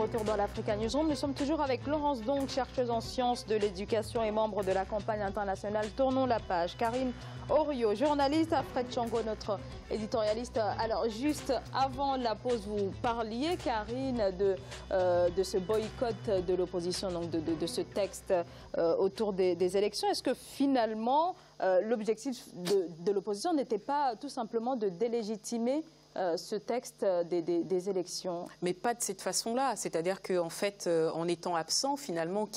retour dans l'Africa Newsroom. Nous sommes toujours avec Laurence Dong, chercheuse en sciences de l'éducation et membre de la campagne internationale Tournons la page. Karine Orio, journaliste. Fred Chango, notre éditorialiste. Alors, juste avant la pause, vous parliez, Karine, de ce boycott de l'opposition, donc de ce texte autour des élections. Est-ce que finalement, l'objectif de l'opposition n'était pas tout simplement de délégitimer ce texte des élections? Mais pas de cette façon-là. C'est-à-dire qu'en fait, en étant absent, finalement,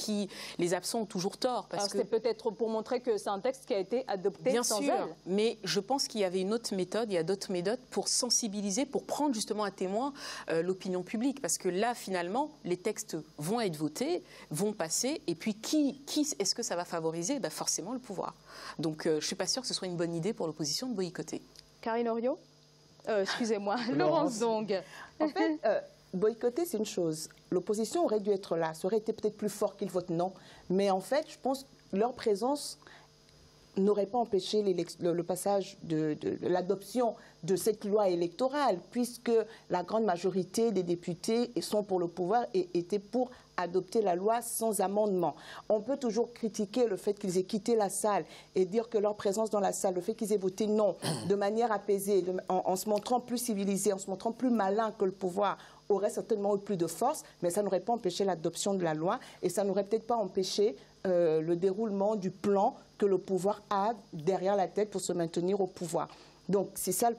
les absents ont toujours tort. C'est peut-être pour montrer que c'est un texte qui a été adopté bien sans sûr, elle. mais je pense qu'il y avait une autre méthode, il y a d'autres méthodes pour sensibiliser, pour prendre justement à témoin l'opinion publique. Parce que là, finalement, les textes vont être votés, vont passer, et puis qui est-ce que ça va favoriser? Forcément le pouvoir. Donc je ne suis pas sûre que ce soit une bonne idée pour l'opposition de boycotter. Karine Orio, excusez-moi, Laurence Dong. En fait, boycotter, c'est une chose. L'opposition aurait dû être là. Ça aurait été peut-être plus fort qu'ils votent non. Mais en fait, je pense que leur présence n'aurait pas empêché le passage de l'adoption de cette loi électorale, puisque la grande majorité des députés sont pour le pouvoir et étaient pour adopter la loi sans amendement. On peut toujours critiquer le fait qu'ils aient quitté la salle et dire que leur présence dans la salle, le fait qu'ils aient voté non de manière apaisée, en se montrant plus civilisés, en se montrant plus malins que le pouvoir, aurait certainement eu plus de force, mais ça n'aurait pas empêché l'adoption de la loi et ça n'aurait peut-être pas empêché le déroulement du plan que le pouvoir a derrière la tête pour se maintenir au pouvoir. Donc c'est ça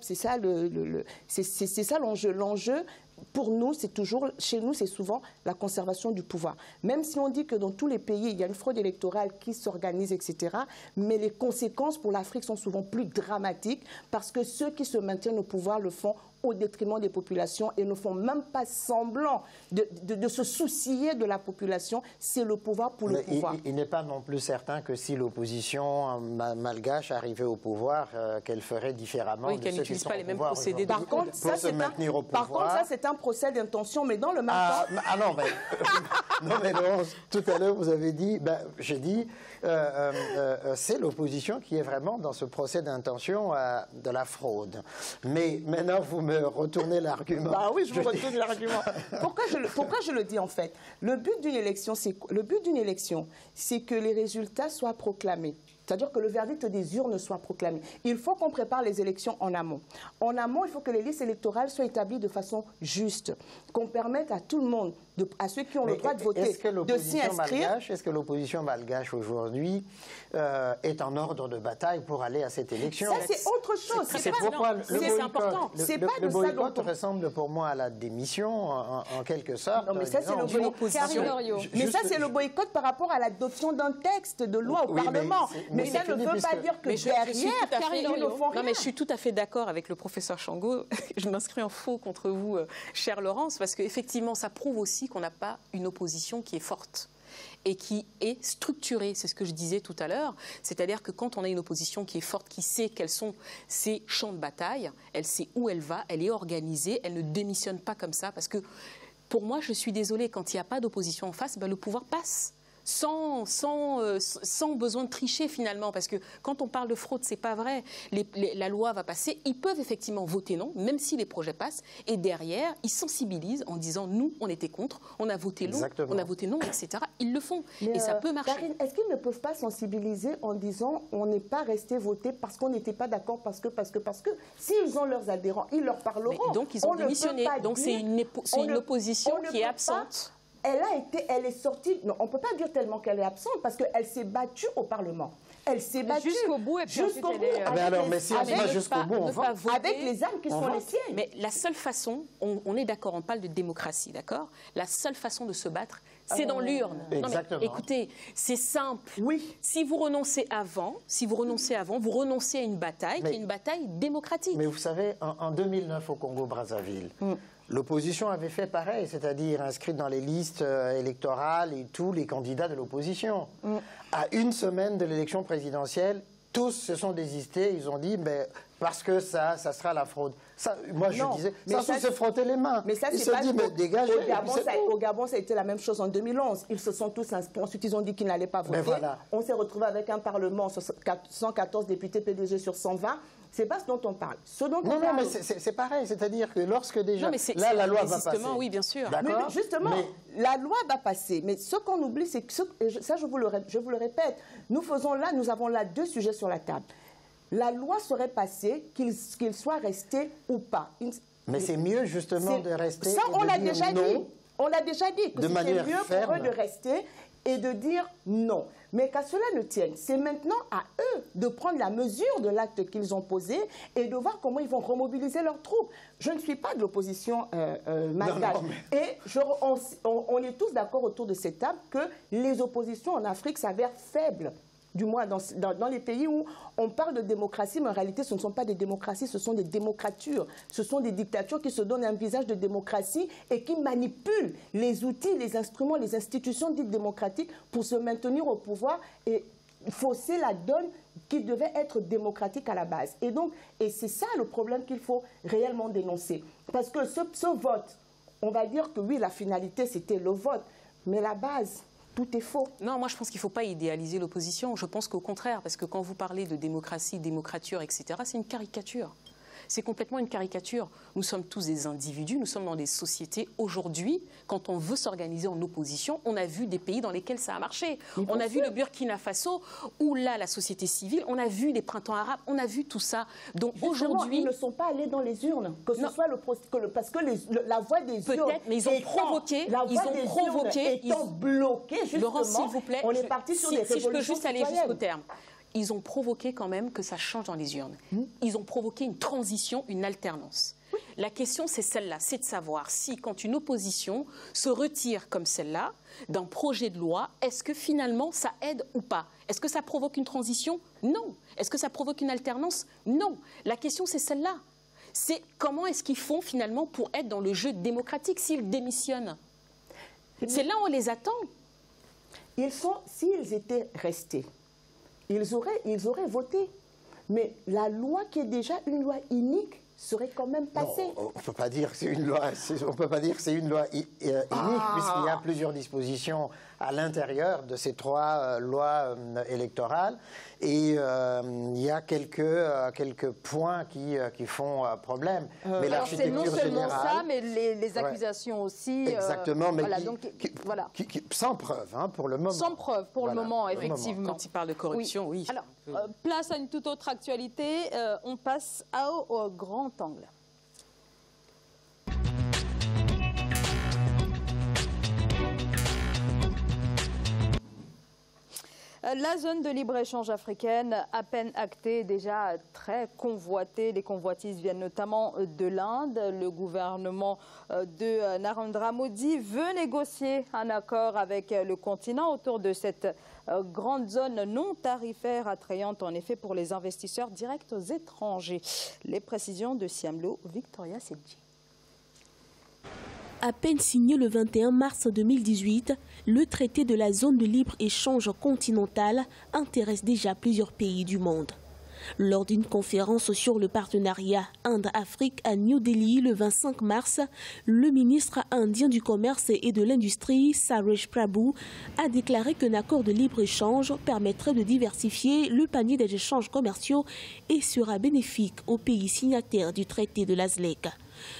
l'enjeu. L'enjeu, pour nous, c'est toujours, chez nous, c'est souvent la conservation du pouvoir. Même si on dit que dans tous les pays, il y a une fraude électorale qui s'organise, etc., mais les conséquences pour l'Afrique sont souvent plus dramatiques parce que ceux qui se maintiennent au pouvoir le font au détriment des populations et ne font même pas semblant de se soucier de la population. C'est le pouvoir pour le pouvoir. Il n'est pas non plus certain que si l'opposition malgache arrivait au pouvoir, qu'elle ferait différemment. Oui, qu'elle n'utilise pas les mêmes procédés. Par contre, ça, c'est un procès d'intention, mais dans le même temps... non, mais Laurence, tout à l'heure, vous avez dit, j'ai dit, c'est l'opposition qui est vraiment dans ce procès d'intention de la fraude. Mais maintenant, vous me retournez l'argument. Oui, je vous retourne l'argument. Pourquoi je le dis en fait? Le but d'une élection, c'est que les résultats soient proclamés. C'est-à-dire que le verdict des urnes soit proclamé. Il faut qu'on prépare les élections en amont. En amont, il faut que les listes électorales soient établies de façon juste, qu'on permette à tout le monde, à ceux qui ont le droit de voter, de s'y inscrire. Est-ce que l'opposition malgache aujourd'hui est en ordre de bataille pour aller à cette élection? Ça, c'est autre chose. C'est pourquoi le boycott ressemble pour moi à la démission, en quelque sorte. Non, mais ça, c'est le boycott par rapport à l'adoption d'un texte de loi au Parlement. Mais ça ne veut pas dire que derrière, ils ne font rien. Non, mais je suis tout à fait d'accord avec le professeur Chango. Je m'inscris en faux contre vous, chère Laurence, parce qu'effectivement, ça prouve aussi qu'on n'a pas une opposition qui est forte et qui est structurée. C'est ce que je disais tout à l'heure. C'est-à-dire que quand on a une opposition qui est forte, qui sait quels sont ses champs de bataille, elle sait où elle va, elle est organisée, elle ne démissionne pas comme ça. Parce que, pour moi, je suis désolée, quand il n'y a pas d'opposition en face, le pouvoir passe. Sans besoin de tricher finalement, parce que quand on parle de fraude, c'est pas vrai. La loi va passer, ils peuvent effectivement voter non, même si les projets passent, et derrière, ils sensibilisent en disant nous, on était contre, on a voté non, on a voté non, etc. Ils le font, et ça peut marcher. Karine, est-ce qu'ils ne peuvent pas sensibiliser en disant on n'est pas resté voter parce qu'on n'était pas d'accord, parce que s'ils ont leurs adhérents, ils leur parleront. Mais donc ils ont démissionné, donc c'est une opposition qui est absente. Elle est sortie, non, on ne peut pas dire tellement qu'elle est absente, parce qu'elle s'est battue au Parlement. Elle s'est battue jusqu'au bout, et puis jusqu'au bout. Mais si on va jusqu'au bout, on va avec les armes qui sont les siennes. Mais la seule façon, on est d'accord, on parle de démocratie, d'accord? La seule façon de se battre, c'est dans l'urne. Exactement. Écoutez, c'est simple. Oui. Si vous renoncez avant, vous renoncez à une bataille qui est une bataille démocratique. Mais vous savez, en 2009 au Congo-Brazzaville, l'opposition avait fait pareil, c'est-à-dire inscrite dans les listes électorales et tous les candidats de l'opposition. À une semaine de l'élection présidentielle, tous se sont désistés, ils ont dit parce que ça sera la fraude. Ça, moi, je disais, ça, faut se frotter les mains. Mais ça, c'est pas dégagez. Au Gabon, ça a été la même chose en 2011. Ils se sont tous inscrits. Ensuite, ils ont dit qu'ils n'allaient pas voter. Voilà. On s'est retrouvé avec un parlement, 114 députés PDG sur 120. C'est pas ce dont on parle. Non, mais c'est pareil. C'est-à-dire que lorsque déjà... là, la loi va passer. Oui, bien sûr. D'accord. Justement, la loi va passer. Mais ce qu'on oublie, c'est que... Ça, je vous le répète. Nous avons là 2 sujets sur la table. La loi serait passée, qu'il soit resté ou pas. Mais c'est mieux justement de rester. Ça, on l'a déjà dit. On l'a déjà dit que c'était mieux pour eux de rester et de dire non. Mais qu'à cela ne tienne, c'est maintenant à eux de prendre la mesure de l'acte qu'ils ont posé et de voir comment ils vont remobiliser leurs troupes. Je ne suis pas de l'opposition malgache. Et on est tous d'accord autour de cette table que les oppositions en Afrique s'avèrent faibles. Du moins dans les pays où on parle de démocratie, mais en réalité ce ne sont pas des démocraties, ce sont des démocratures. Ce sont des dictatures qui se donnent un visage de démocratie et qui manipulent les outils, les instruments, les institutions dites démocratiques pour se maintenir au pouvoir et fausser la donne qui devait être démocratique à la base. Et c'est ça le problème qu'il faut réellement dénoncer. Parce que ce vote, on va dire que oui, la finalité c'était le vote, mais la base... Tout est faux. Non, moi je pense qu'il ne faut pas idéaliser l'opposition. Je pense qu'au contraire, parce que quand vous parlez de démocratie, démocrature, etc., c'est une caricature. C'est complètement une caricature. Nous sommes tous des individus, nous sommes dans des sociétés. Aujourd'hui, quand on veut s'organiser en opposition, on a vu des pays dans lesquels ça a marché. On a vu le Burkina Faso, où là, la société civile, on a vu les printemps arabes, on a vu tout ça. Donc aujourd'hui... Ils ne sont pas allés dans les urnes, que ce soit parce que la voix des urnes... Peut-être, mais ils ont provoqué... Étant bloquée, justement, Laurence, s'il vous plaît, on est parti sur des révolutions si je peux juste aller citoyennes. jusqu'au terme. Ils ont provoqué quand même que ça change dans les urnes. Ils ont provoqué une transition, une alternance. Oui. La question, c'est celle-là, c'est de savoir si, quand une opposition se retire comme celle-là d'un projet de loi, est-ce que finalement ça aide ou pas? Est-ce que ça provoque une transition? Non. Est-ce que ça provoque une alternance? Non. La question, c'est celle-là. C'est comment est-ce qu'ils font finalement pour être dans le jeu démocratique s'ils démissionnent? C'est là où on les attend. S'ils étaient restés, ils auraient voté. Mais la loi qui est déjà une loi unique serait quand même passée. Non, on ne peut pas dire que c'est une loi, unique puisqu'il y a plusieurs dispositions à l'intérieur de ces 3 lois électorales. Et il y a quelques points qui font problème. Mais l'architecture générale... C'est non seulement ça, mais les accusations aussi. Exactement, mais sans preuve, hein, pour le moment. Sans preuve, pour le moment, effectivement. Quand il parle de corruption, oui. Alors, place à une toute autre actualité. On passe au grand angle. La zone de libre-échange africaine, à peine actée, déjà très convoitée. Les convoitises viennent notamment de l'Inde. Le gouvernement de Narendra Modi veut négocier un accord avec le continent autour de cette grande zone non tarifaire attrayante en effet pour les investisseurs directs étrangers. Les précisions de Siamlo, Victoria Sedji. À peine signé le 21 mars 2018, le traité de la zone de libre-échange continentale intéresse déjà plusieurs pays du monde. Lors d'une conférence sur le partenariat Inde-Afrique à New Delhi le 25 mars, le ministre indien du Commerce et de l'Industrie, Suresh Prabhu, a déclaré qu'un accord de libre-échange permettrait de diversifier le panier des échanges commerciaux et sera bénéfique aux pays signataires du traité de la ZLEC.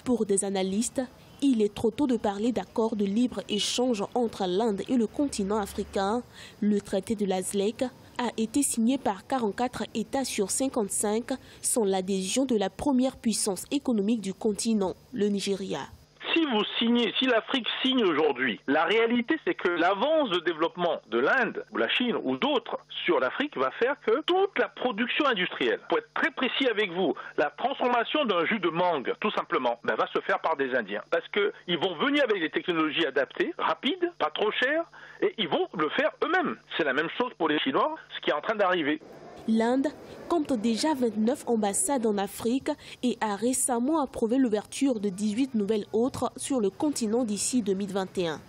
Pour des analystes, il est trop tôt de parler d'accord de libre-échange entre l'Inde et le continent africain. Le traité de la ZLEC a été signé par 44 États sur 55 sans l'adhésion de la première puissance économique du continent, le Nigeria. Si l'Afrique signe aujourd'hui, la réalité c'est que l'avance de développement de l'Inde ou la Chine ou d'autres sur l'Afrique va faire que toute la production industrielle, pour être très précis avec vous, la transformation d'un jus de mangue, tout simplement, va se faire par des Indiens. Parce qu'ils vont venir avec des technologies adaptées, rapides, pas trop chères, et ils vont le faire eux-mêmes. C'est la même chose pour les Chinois, ce qui est en train d'arriver. L'Inde compte déjà 29 ambassades en Afrique et a récemment approuvé l'ouverture de 18 nouvelles autres sur le continent d'ici 2021.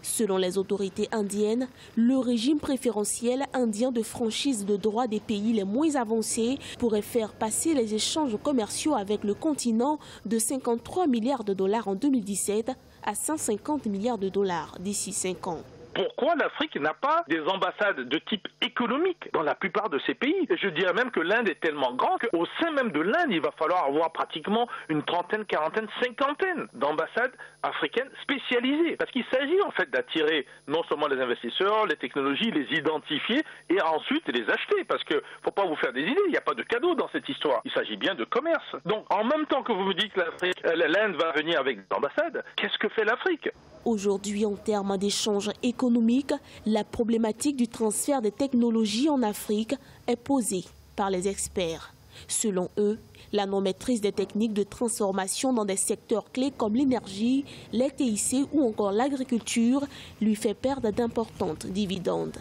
Selon les autorités indiennes, le régime préférentiel indien de franchise de droits des pays les moins avancés pourrait faire passer les échanges commerciaux avec le continent de 53 milliards de dollars en 2017 à 150 milliards de dollars d'ici 5 ans. Pourquoi l'Afrique n'a pas des ambassades de type économique dans la plupart de ces pays? Et je dirais même que l'Inde est tellement grande qu'au sein même de l'Inde, il va falloir avoir pratiquement une trentaine, quarantaine, cinquantaine d'ambassades africaines spécialisées. Parce qu'il s'agit en fait d'attirer non seulement les investisseurs, les technologies, les identifier et ensuite les acheter. Parce que faut pas vous faire des idées, il n'y a pas de cadeau dans cette histoire. Il s'agit bien de commerce. Donc en même temps que vous me dites que l'Inde va venir avec des ambassades, qu'est-ce que fait l'Afrique? Aujourd'hui, en termes d'échanges économiques, la problématique du transfert des technologies en Afrique est posée par les experts. Selon eux, la non-maîtrise des techniques de transformation dans des secteurs clés comme l'énergie, les TIC ou encore l'agriculture lui fait perdre d'importantes dividendes.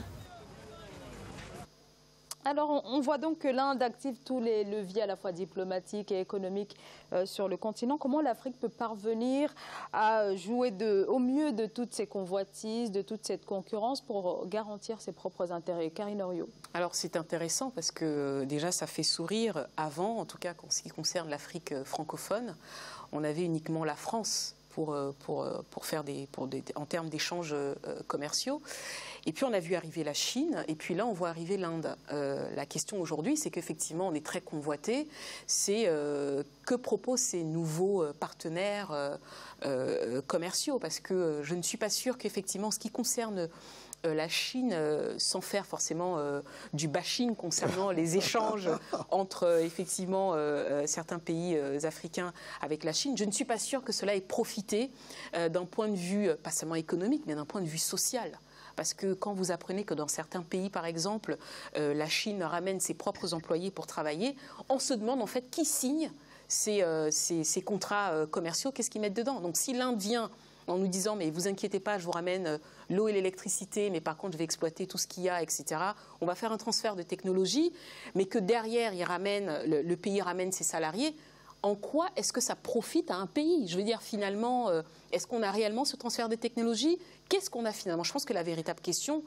Alors, on voit donc que l'Inde active tous les leviers à la fois diplomatiques et économiques sur le continent. Comment l'Afrique peut parvenir à jouer au mieux de toutes ces convoitises, de toute cette concurrence pour garantir ses propres intérêts? Karine Oriot. Alors, c'est intéressant parce que déjà, ça fait sourire. Avant, en tout cas, en ce qui concerne l'Afrique francophone, on avait uniquement la France en termes d'échanges commerciaux. Et puis on a vu arriver la Chine, et puis là on voit arriver l'Inde. La question aujourd'hui, c'est qu'effectivement on est très convoité. C'est que proposent ces nouveaux partenaires commerciaux? Parce que je ne suis pas sûre qu'effectivement, ce qui concerne la Chine, sans faire forcément du bashing concernant les échanges entre effectivement certains pays africains avec la Chine, je ne suis pas sûre que cela ait profité d'un point de vue, pas seulement économique, mais d'un point de vue social. Parce que quand vous apprenez que dans certains pays, par exemple, la Chine ramène ses propres employés pour travailler, on se demande en fait qui signe ces contrats commerciaux, qu'est-ce qu'ils mettent dedans. Donc si l'Inde vient en nous disant « mais vous inquiétez pas, je vous ramène l'eau et l'électricité, mais par contre je vais exploiter tout ce qu'il y a, etc. » On va faire un transfert de technologie, mais que derrière le pays ramène ses salariés. En quoi est-ce que ça profite à un pays? Je veux dire, finalement, est-ce qu'on a réellement ce transfert de technologie? Qu'est-ce qu'on a finalement? Je pense que la véritable question,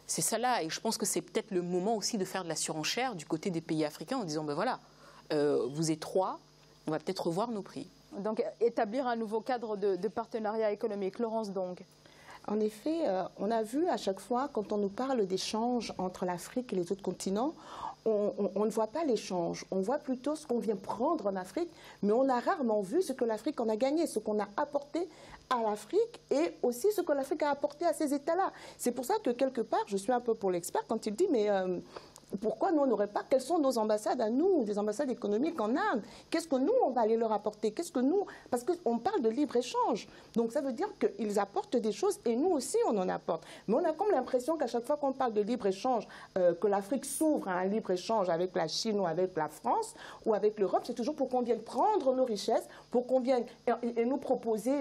c'est celle-là. Et je pense que c'est peut-être le moment aussi de faire de la surenchère du côté des pays africains en disant, ben voilà, vous êtes 3, on va peut-être revoir nos prix. Donc, établir un nouveau cadre de partenariat économique. Laurence Dong. En effet, on a vu à chaque fois, quand on nous parle d'échanges entre l'Afrique et les autres continents, on ne voit pas l'échange. On voit plutôt ce qu'on vient prendre en Afrique, mais on a rarement vu ce que l'Afrique en a gagné, ce qu'on a apporté à l'Afrique et aussi ce que l'Afrique a apporté à ces États-là. C'est pour ça que, quelque part, je suis un peu pour l'expert quand il dit, mais pourquoi nous, on n'aurait pas, quelles sont nos ambassades à nous, des ambassades économiques en Inde? Qu'est-ce que nous, on va aller leur apporter? Qu'est-ce que nous, parce qu'on parle de libre-échange. Donc ça veut dire qu'ils apportent des choses et nous aussi, on en apporte. Mais on a comme l'impression qu'à chaque fois qu'on parle de libre-échange, que l'Afrique s'ouvre à un libre-échange avec la Chine ou avec la France ou avec l'Europe, c'est toujours pour qu'on vienne prendre nos richesses, pour qu'on vienne et nous proposer...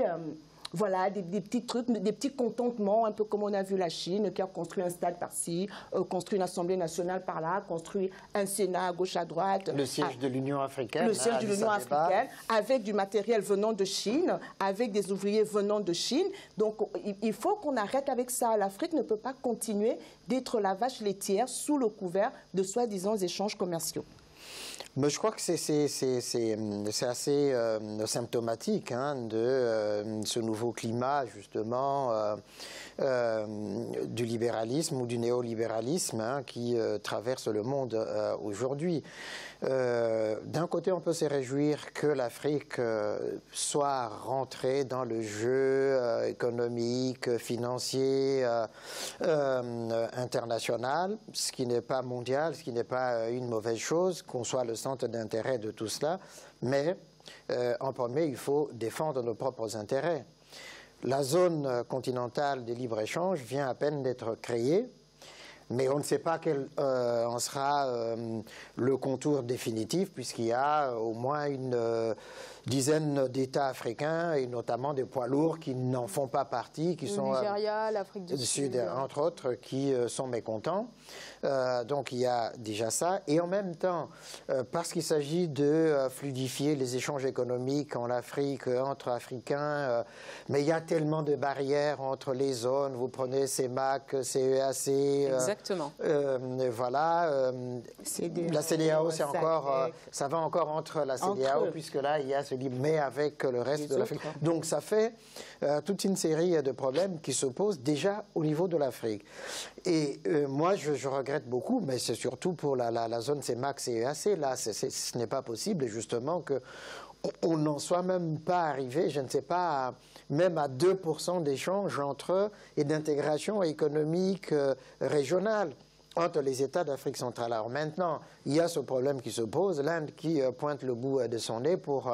Voilà, des petits trucs, des petits contentements, un peu comme on a vu la Chine, qui a construit un stade par-ci, construit une Assemblée nationale par-là, construit un Sénat à gauche, à droite. Le siège de l'Union africaine. Le siège de l'Union africaine, avec du matériel venant de Chine, avec des ouvriers venant de Chine. Donc, il faut qu'on arrête avec ça. L'Afrique ne peut pas continuer d'être la vache laitière sous le couvert de soi-disant échanges commerciaux. Mais je crois que c'est assez symptomatique de ce nouveau climat, justement, du libéralisme ou du néolibéralisme qui traverse le monde aujourd'hui. D'un côté, on peut se réjouir que l'Afrique soit rentrée dans le jeu économique, financier, international, ce qui n'est pas mondial, ce qui n'est pas une mauvaise chose, qu'on soit le centre d'intérêt de tout cela, mais en premier, il faut défendre nos propres intérêts. La zone continentale de libre-échange vient à peine d'être créée, mais on ne sait pas quel en sera le contour définitif, puisqu'il y a au moins une dizaine d'États africains, et notamment des poids lourds qui n'en font pas partie, qui sont le Nigeria, l'Afrique du Sud, entre autres, qui sont mécontents. Donc il y a déjà ça. Et en même temps, parce qu'il s'agit de fluidifier les échanges économiques en Afrique, entre Africains, mais il y a tellement de barrières entre les zones. Vous prenez CEMAC, CEAC. Exactement. Voilà. La CEDEAO, c'est encore, ça va encore entre la CEDEAO, puisque là, il y a ce livre, mais avec le reste de l'Afrique. Donc ça fait toute une série de problèmes qui se posent déjà au niveau de l'Afrique. Et moi, je regrette beaucoup, mais c'est surtout pour la zone CEMAC, CEAC, là, ce n'est pas possible, justement, qu'on n'en soit même pas arrivé, je ne sais pas, même à 2% d'échanges entre eux et d'intégration économique régionale entre les États d'Afrique centrale. Alors maintenant, il y a ce problème qui se pose, l'Inde qui pointe le bout de son nez pour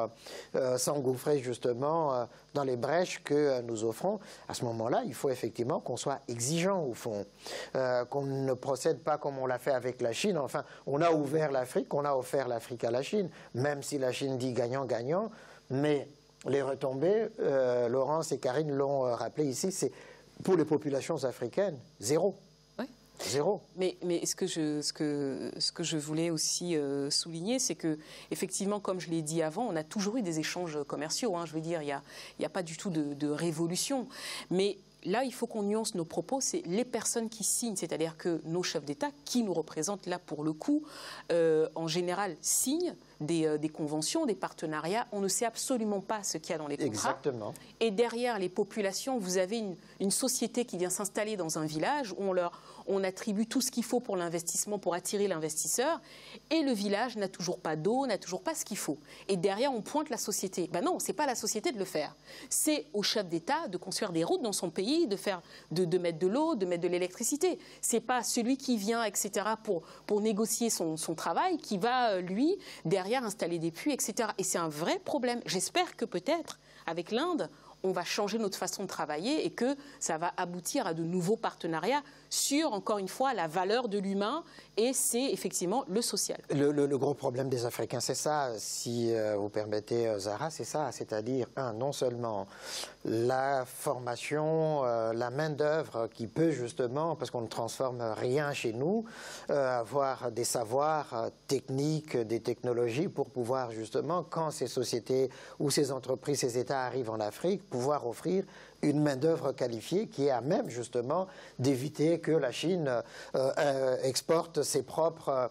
s'engouffrer justement dans les brèches que nous offrons. À ce moment-là, il faut effectivement qu'on soit exigeant au fond, qu'on ne procède pas comme on l'a fait avec la Chine. Enfin, on a ouvert l'Afrique, on a offert l'Afrique à la Chine, même si la Chine dit gagnant-gagnant, mais les retombées, Laurence et Karine l'ont rappelé ici, c'est pour les populations africaines, zéro. Zéro. Mais ce que je voulais aussi souligner, c'est que effectivement, comme je l'ai dit avant, on a toujours eu des échanges commerciaux. Hein, je veux dire, il n'y a pas du tout de révolution. Mais là, il faut qu'on nuance nos propos. C'est les personnes qui signent, c'est-à-dire que nos chefs d'État, qui nous représentent là pour le coup, en général signent des conventions, des partenariats. On ne sait absolument pas ce qu'il y a dans les contrats. Exactement. Et derrière les populations, vous avez une société qui vient s'installer dans un village où on attribue tout ce qu'il faut pour l'investissement, pour attirer l'investisseur, et le village n'a toujours pas d'eau, n'a toujours pas ce qu'il faut. Et derrière, on pointe la société. Ben non, c'est pas la société de le faire. C'est au chef d'État de construire des routes dans son pays, de mettre de l'eau, de mettre de l'électricité. C'est pas celui qui vient, etc., pour négocier son travail, qui va, lui, derrière, installer des puits, etc. Et c'est un vrai problème. J'espère que peut-être, avec l'Inde, on va changer notre façon de travailler et que ça va aboutir à de nouveaux partenariats sur, encore une fois, la valeur de l'humain, et c'est effectivement le social. Le gros problème des Africains, c'est ça, si vous permettez, Zahra, c'est ça, c'est-à-dire, non seulement la formation, la main-d'œuvre qui peut justement, parce qu'on ne transforme rien chez nous, avoir des savoirs techniques, des technologies pour pouvoir justement, quand ces sociétés ou ces entreprises, ces États arrivent en Afrique, pouvoir offrir une main-d'œuvre qualifiée qui est à même justement d'éviter que la Chine exporte ses propres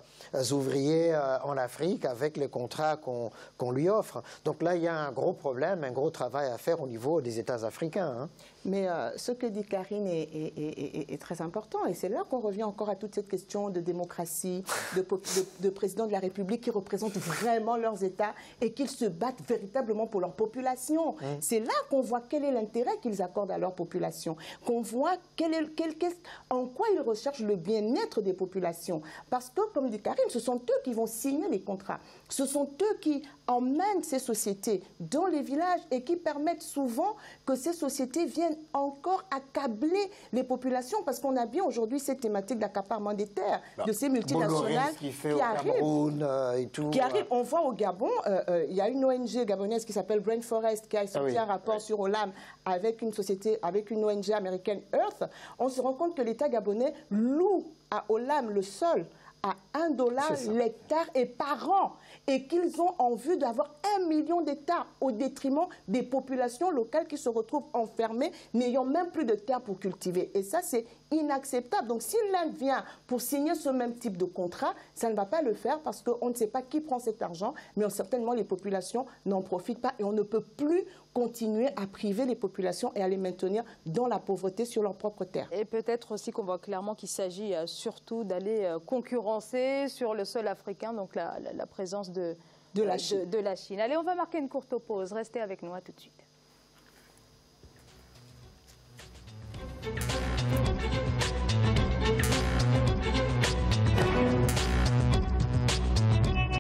ouvriers en Afrique avec les contrats qu'on lui offre. Donc là, il y a un gros problème, un gros travail à faire au niveau des États africains. Hein. Mais ce que dit Karine est très important, et c'est là qu'on revient encore à toute cette question de démocratie, de président de la République qui représentent vraiment leurs États et qu'ils se battent véritablement pour leur population. C'est là qu'on voit quel est l'intérêt qu'ils accordent à leur population, qu'on voit en quoi ils recherchent le bien-être des populations. Parce que, comme dit Karine, ce sont eux qui vont signer les contrats. Ce sont eux qui emmènent ces sociétés dans les villages et qui permettent souvent que ces sociétés viennent encore accabler les populations, parce qu'on a bien aujourd'hui cette thématique d'accaparement des terres de ces multinationales qui arrivent. Et tout, qui arrivent. On voit au Gabon, il y a une ONG gabonaise qui s'appelle Brain Forest qui a sorti un rapport sur Olam avec une société, avec une ONG américaine Earth. On se rend compte que l'État gabonais loue à Olam le sol à $1 l'hectare et par an, et qu'ils ont en vue d'avoir 1 million d'hectares au détriment des populations locales qui se retrouvent enfermées, n'ayant même plus de terre pour cultiver. Et ça, c'est inacceptable. Donc si l'Inde vient pour signer ce même type de contrat, ça ne va pas le faire parce qu'on ne sait pas qui prend cet argent, mais certainement les populations n'en profitent pas et on ne peut plus continuer à priver les populations et à les maintenir dans la pauvreté sur leur propre terre. Et peut-être aussi qu'on voit clairement qu'il s'agit surtout d'aller concurrencer sur le sol africain, donc la présence de la Chine. Allez, on va marquer une courte pause. Restez avec nous, à tout de suite.